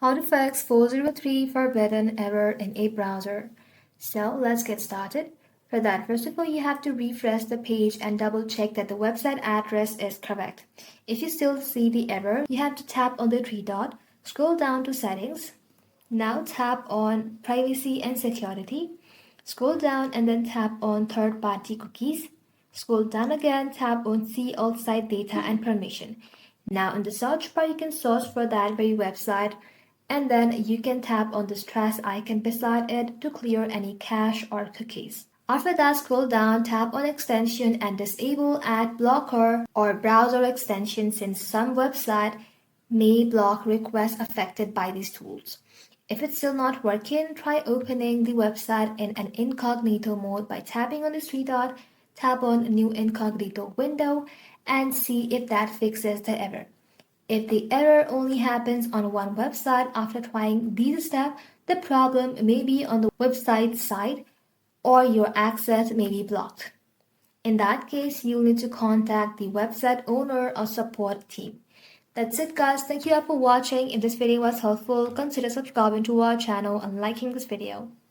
How to fix 403 forbidden error in a browser. So let's get started. For that, first of all, you have to refresh the page and double check that the website address is correct. If you still see the error, you have to tap on the three dot, scroll down to settings. Now tap on privacy and security. Scroll down and then tap on third-party cookies. Scroll down again, tap on see all site data and permission. Now in the search bar, you can search for that very website and then you can tap on this trash icon beside it to clear any cache or cookies. After that, scroll down, tap on extension and disable ad blocker or browser extension since some website may block requests affected by these tools. If it's still not working, try opening the website in an incognito mode by tapping on the three dot, tap on new incognito window and see if that fixes the error. If the error only happens on one website after trying these steps, the problem may be on the website side or your access may be blocked. In that case, you'll need to contact the website owner or support team. That's it guys, thank you all for watching. If this video was helpful, consider subscribing to our channel and liking this video.